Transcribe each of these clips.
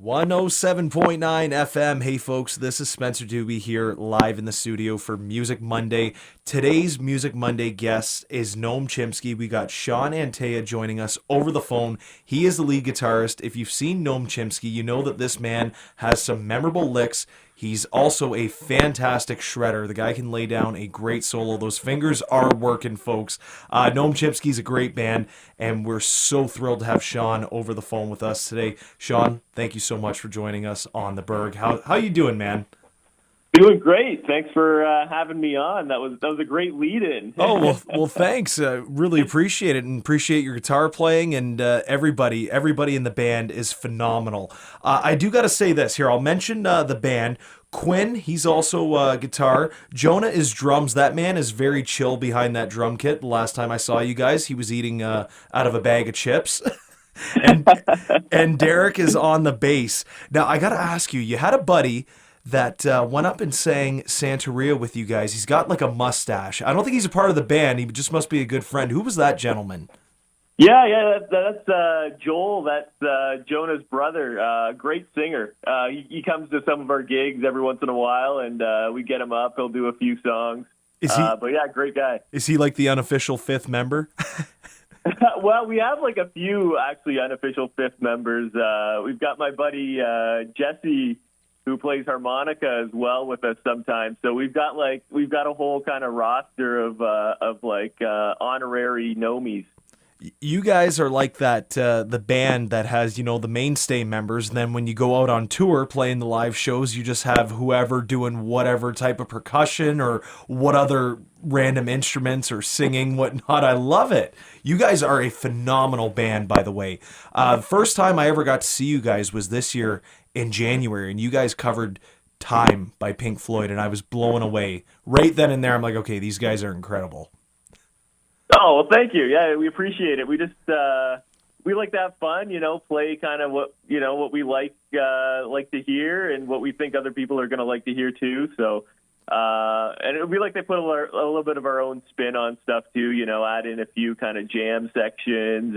107.9 FM. Hey folks, this is Spencer Duby here live in the studio for Music Monday. Today's Music Monday guest is Gnome Chimsky. We got Sean Antaya joining us over the phone. He is the lead guitarist. If you've seen Gnome Chimsky, you know that this man has some memorable licks. He's also a fantastic shredder. The guy can lay down a great solo. Those fingers are working, folks. Gnome Chimsky's a great band, and we're so thrilled to have Sean over the phone with us today. Sean, thank you so much for joining us on the Berg. How you doing, man? Doing great. Thanks for having me on. That was a great lead-in. Oh, well, thanks. Really appreciate it, and appreciate your guitar playing, and everybody in the band is phenomenal. I do got to say this here. I'll mention the band. Quinn, he's also guitar. Jonah is drums. That man is very chill behind that drum kit. The last time I saw you guys, he was eating out of a bag of chips. and Derek is on the bass. Now, I got to ask you, you had a buddy that went up and sang Santeria with you guys. He's got like a mustache. I don't think he's a part of the band. He just must be a good friend. Who was that gentleman? Yeah, that's Joel. That's Jonah's brother. Great singer. He comes to some of our gigs every once in a while, and we get him up. He'll do a few songs. But yeah, great guy. Is he like the unofficial fifth member? Well, we have like a few actually unofficial fifth members. We've got my buddy Jesse, who plays harmonica as well with us sometimes. So we've got a whole kind of roster of honorary gnomies. You guys are like that the band that has, the mainstay members, and then when you go out on tour playing the live shows, you just have whoever doing whatever type of percussion or what other random instruments or singing, whatnot. I love it. You guys are a phenomenal band, by the way. The first time I ever got to see you guys was this year in January, and you guys covered Time by Pink Floyd, and I was blown away. Right then and there, I'm like, okay, these guys are incredible. Oh, well, thank you. Yeah, we appreciate it. We just we like to have fun, play kind of what we like to hear and what we think other people are going to like to hear too. So, and we like to put a little bit of our own spin on stuff too. Add in a few kind of jam sections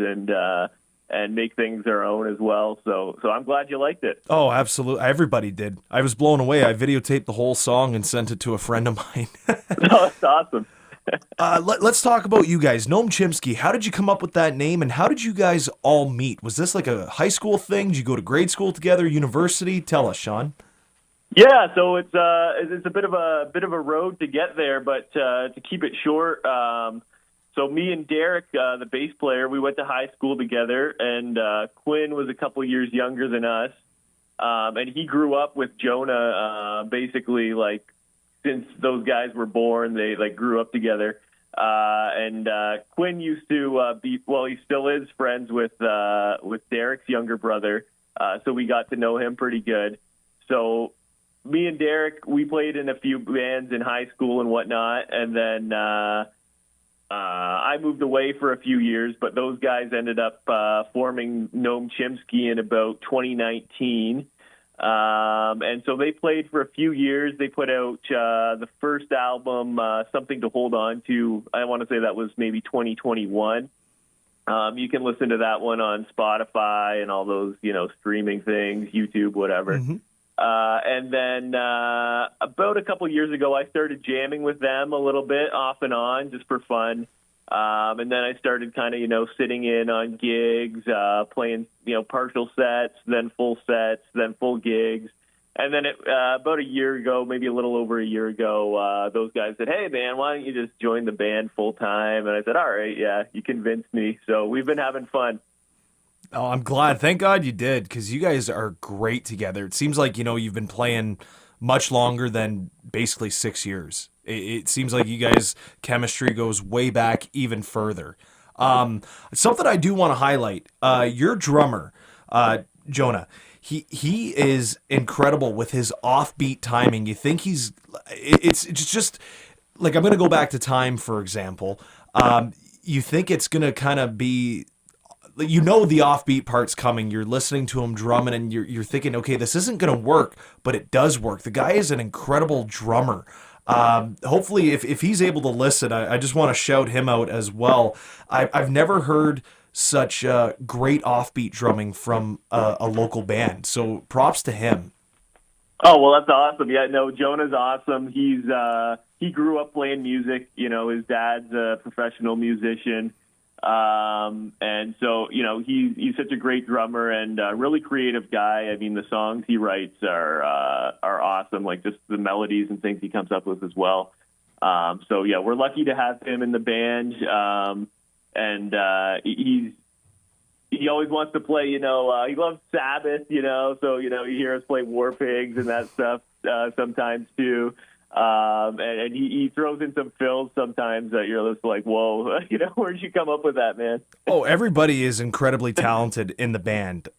and make things our own as well. So I'm glad you liked it. Oh, absolutely. Everybody did. I was blown away. I videotaped the whole song and sent it to a friend of mine. Oh, that's awesome. Let's talk about you guys. Gnome Chimsky, how did you come up with that name, and how did you guys all meet? Was this like a high school thing? Did you go to grade school together, university? Tell us, Sean. Yeah, so it's a bit of a road to get there, but to keep it short, so me and Derek, the bass player, we went to high school together, and Quinn was a couple years younger than us, and he grew up with Jonah, basically like since those guys were born, they grew up together. And Quinn used to he still is friends with Derek's younger brother. So we got to know him pretty good. So me and Derek, we played in a few bands in high school and whatnot. And then I moved away for a few years, but those guys ended up forming Gnome Chimsky in about 2019. And so they played for a few years. They put out the first album, Something to Hold On To. I want to say that was maybe 2021. You can listen to that one on Spotify and all those, streaming things, YouTube, whatever. Mm-hmm. And then about a couple years ago, I started jamming with them a little bit off and on just for fun. And then I started kind of, sitting in on gigs, playing, partial sets, then full sets, then full gigs. And then about a year ago, maybe a little over a year ago, those guys said, "Hey, man, why don't you just join the band full time?" And I said, "All right, yeah, you convinced me." So we've been having fun. Oh, I'm glad. Thank God you did, because you guys are great together. It seems like, you've been playing much longer than basically 6 years. It seems like you guys' chemistry goes way back even further. Something I do want to highlight, your drummer, Jonah, he is incredible with his offbeat timing. You think it's just like, I'm going to go back to Time, for example. You think it's going to kind of be, the offbeat part's coming. You're listening to him drumming, and you're thinking, okay, this isn't going to work, but it does work. The guy is an incredible drummer. Hopefully, if he's able to listen, I just want to shout him out as well. I've never heard such great offbeat drumming from a local band. So props to him. Oh, well, that's awesome. Yeah, no, Jonah's awesome. He grew up playing music. You know, his dad's a professional musician. And so, you know, he's such a great drummer and a really creative guy. I mean, the songs he writes are awesome, like just the melodies and things he comes up with as well. So yeah, we're lucky to have him in the band. And he always wants to play, you know, he loves Sabbath, you know, so, you know, you hear us play War Pigs and that stuff sometimes too. And he throws in some fills sometimes that you're just like, whoa, you know, where'd you come up with that, man? Oh, everybody is incredibly talented in the band.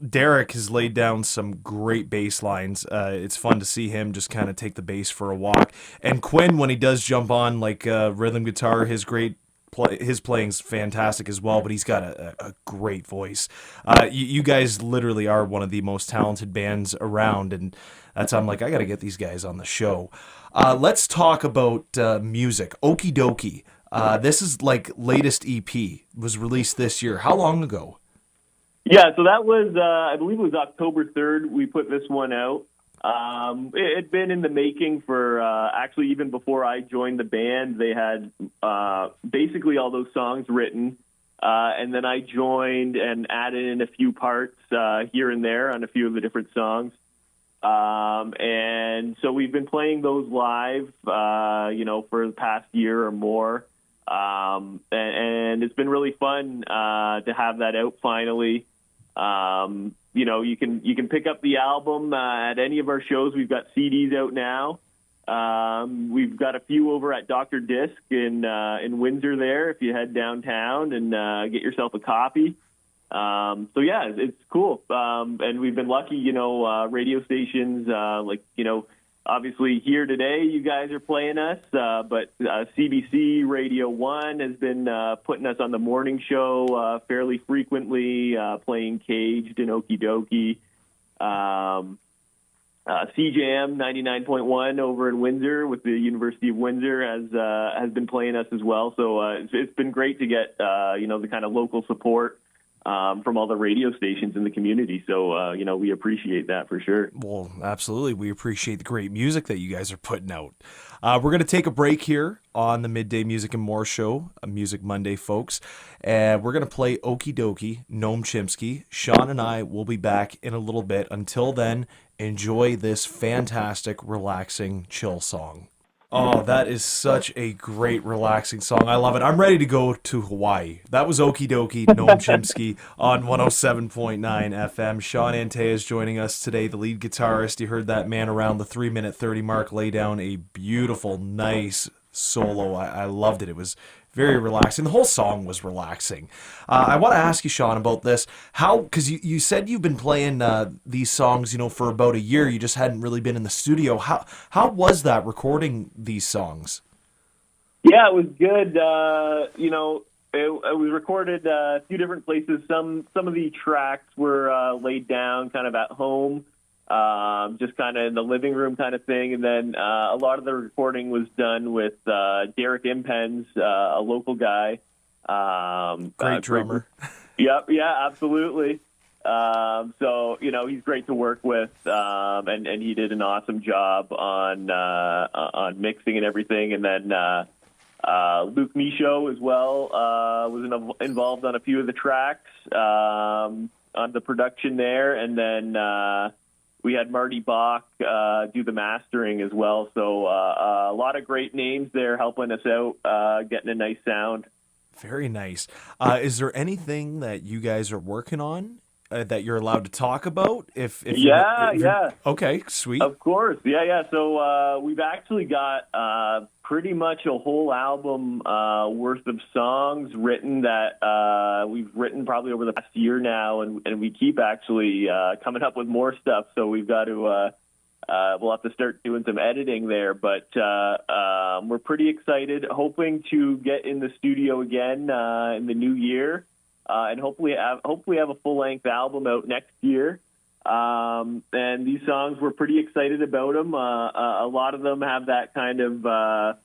Derek has laid down some great bass lines. It's fun to see him just kind of take the bass for a walk. And Quinn, when he does jump on like rhythm guitar, his playing's fantastic as well, but he's got a great voice. You guys literally are one of the most talented bands around, and I'm like, I got to get these guys on the show. Let's talk about music. Okie Dokie. This is like latest EP, was released this year. How long ago? Yeah, so that was, I believe it was October 3rd we put this one out. It had been in the making for actually even before I joined the band. They had basically all those songs written, and then I joined and added in a few parts here and there on a few of the different songs. And so we've been playing those live, you know, for the past year or more. And it's been really fun to have that out finally. You know, you can pick up the album at any of our shows. We've got CDs out now. We've got a few over at Dr. Disc in Windsor there if you head downtown and get yourself a copy. So yeah, it's cool. And we've been lucky, you know, radio stations, like, you know, obviously here today, you guys are playing us, but CBC Radio 1 has been putting us on the morning show fairly frequently, playing Caged and Okie Dokie. CJM 99.1 over in Windsor with the University of Windsor has been playing us as well. So it's been great to get, you know, the kind of local support from all the radio stations in the community. So, you know, we appreciate that for sure. Well, absolutely. We appreciate the great music that you guys are putting out. We're going to take a break here on the Midday Music and More Show, Music Monday, folks. And we're going to play Okie Dokie, Gnome Chimsky. Sean and I will be back in a little bit. Until then, enjoy this fantastic, relaxing, chill song. Oh, that is such a great, relaxing song. I love it. I'm ready to go to Hawaii. That was Okie Dokie, Gnome Chimsky on 107.9 FM. Sean Antaya is joining us today, the lead guitarist. You heard that man around the 3-minute 30 mark lay down a beautiful, nice solo. I loved it. It was very relaxing. The whole song was relaxing. I want to ask you, Sean, about this. Because you said you've been playing these songs, you know, for about a year. You just hadn't really been in the studio. How was that recording these songs? Yeah, it was good. You know, it was recorded a few different places. Some of the tracks were laid down kind of at home, just kind of in the living room kind of thing. And then a lot of the recording was done with Derek Impens, a local guy. Great drummer. Yep, yeah, absolutely. So, you know, he's great to work with, and he did an awesome job on mixing and everything. And then Luke Michaud as well was involved on a few of the tracks on the production there. And then we had Marty Bach do the mastering as well. So a lot of great names there helping us out, getting a nice sound. Very nice. Is there anything that you guys are working on that you're allowed to talk about? If yeah. Okay, sweet. Of course, yeah. So we've actually got pretty much a whole album worth of songs written that we've written probably over the past year now, and we keep actually coming up with more stuff. So we've got to we'll have to start doing some editing there, but we're pretty excited, hoping to get in the studio again in the new year, and hopefully have a full-length album out next year. And these songs, we're pretty excited about them. A lot of them have that kind of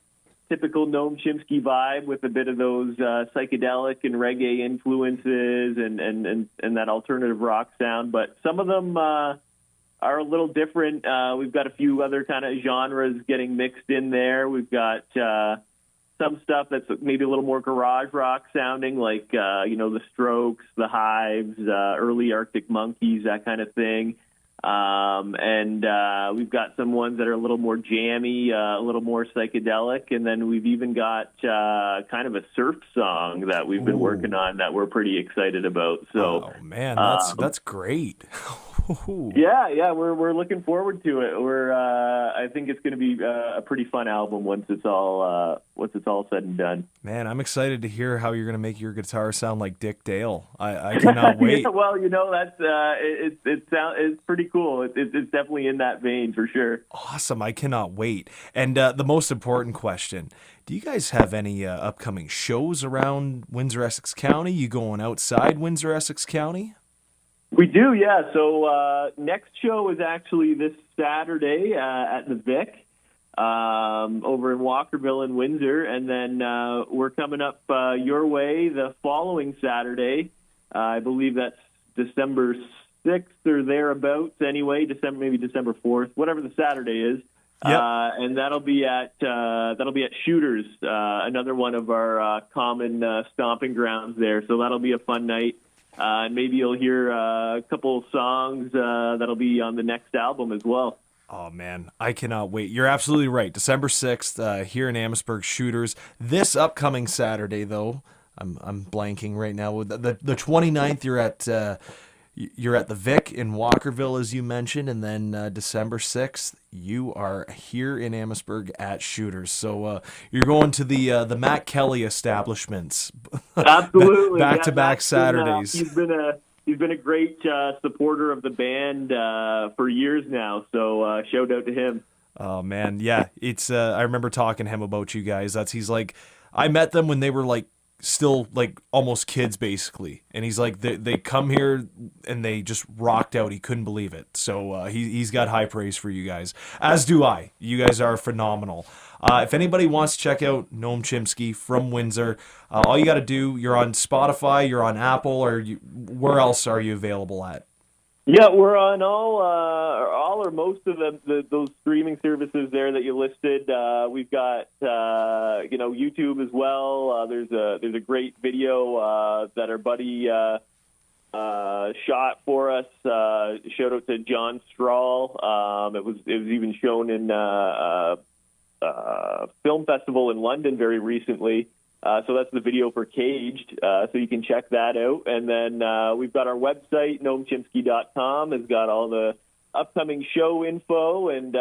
typical Gnome Chimsky vibe with a bit of those psychedelic and reggae influences and that alternative rock sound. But some of them are a little different. We've got a few other kind of genres getting mixed in there. We've got some stuff that's maybe a little more garage rock sounding, like, the Strokes, the Hives, early Arctic Monkeys, that kind of thing. And we've got some ones that are a little more jammy, a little more psychedelic. And then we've even got kind of a surf song that we've been working on that we're pretty excited about. So, oh man, that's great. Yeah, we're looking forward to it. I think it's going to be a pretty fun album once it's all said and done. Man, I'm excited to hear how you're going to make your guitar sound like Dick Dale. I cannot wait. Yeah, well, that's it's pretty cool. It's definitely in that vein for sure. Awesome! I cannot wait. And the most important question: do you guys have any upcoming shows around Windsor-Essex County? You going outside Windsor-Essex County? We do, yeah. So next show is actually this Saturday at the Vic over in Walkerville and Windsor. And then we're coming up your way the following Saturday. I believe that's December 6th or thereabouts anyway, maybe December 4th, whatever the Saturday is. Yep. And that'll be at Shooters, another one of our common stomping grounds there. So that'll be a fun night. And maybe you'll hear a couple of songs that'll be on the next album as well. Oh, man, I cannot wait. You're absolutely right. December 6th here in Amherstburg, Shooters. This upcoming Saturday, though, I'm blanking right now. The 29th, you're at the Vic in Walkerville, as you mentioned, and then December 6th, you are here in Amherstburg at Shooters. So you're going to the Matt Kelly establishments. Absolutely, back-to-back Saturdays. He's been a great supporter of the band for years now. So shout out to him. Oh man, yeah, it's. I remember talking to him about you guys. He's like, I met them when they were like still like almost kids basically, and he's like they come here and they just rocked out. He couldn't believe it. So he's got high praise for you guys, as do I. You guys are phenomenal. If anybody wants to check out Gnome Chimsky from Windsor, all you got to do, you're on Spotify, you're on Apple, or where else are you available at? Yeah, we're on all or most of those streaming services there that you listed. We've got YouTube as well. There's a great video that our buddy shot for us. Shout out to John Strahl. It was even shown in film festival in London very recently. So that's the video for Caged. So you can check that out. And then we've got our website, gnomechimsky.com, has got all the upcoming show info and,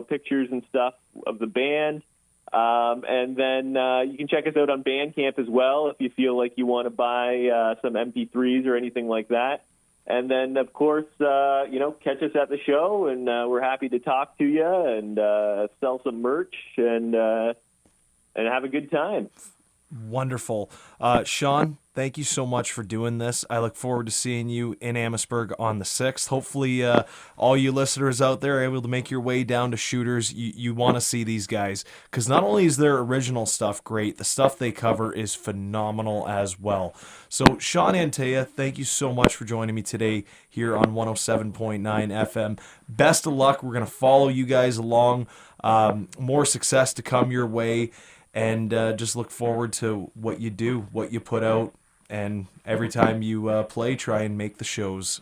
pictures and stuff of the band. And then you can check us out on Bandcamp as well if you feel like you want to buy some MP3s or anything like that. And then, of course, catch us at the show, and we're happy to talk to you and sell some merch and have a good time. Wonderful. Sean, thank you so much for doing this. I look forward to seeing you in Amherstburg on the 6th. Hopefully all you listeners out there are able to make your way down to Shooters. You want to see these guys, because not only is their original stuff great, the stuff they cover is phenomenal as well. So Sean Antaya, thank you so much for joining me today here on 107.9 FM. Best of luck. We're going to follow you guys along. More success to come your way. And just look forward to what you do, what you put out, and every time you play, try and make the shows.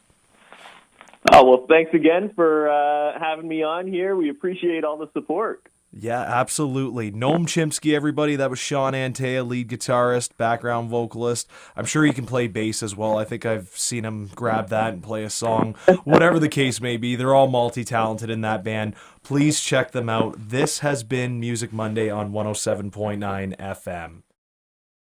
Oh, well, thanks again for having me on here. We appreciate all the support. Yeah, absolutely. Gnome Chimsky, everybody. That was Sean Antaya, lead guitarist, background vocalist. I'm sure he can play bass as well. I think I've seen him grab that and play a song. Whatever the case may be, they're all multi-talented in that band. Please check them out. This has been Music Monday on 107.9 FM.